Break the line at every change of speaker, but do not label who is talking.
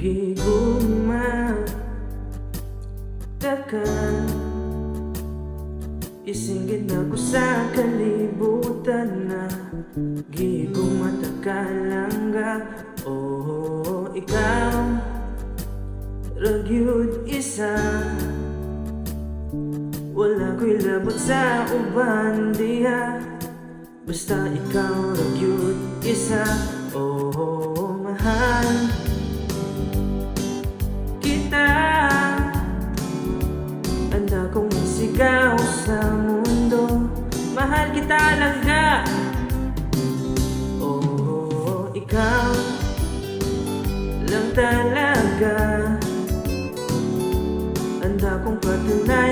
Gigugma Takan Isinggit na ko sa kalibutan na Gigugma takalangga. Oh, ikaw Ragyud isa Wala ko'y labot sa uban diha. Basta ikaw ragyud isa. Oh, mahal kita. Anda kong isigaw sa mundo. Mahal kita langga. Oh, ikaw lang talaga. Anda kong patunayan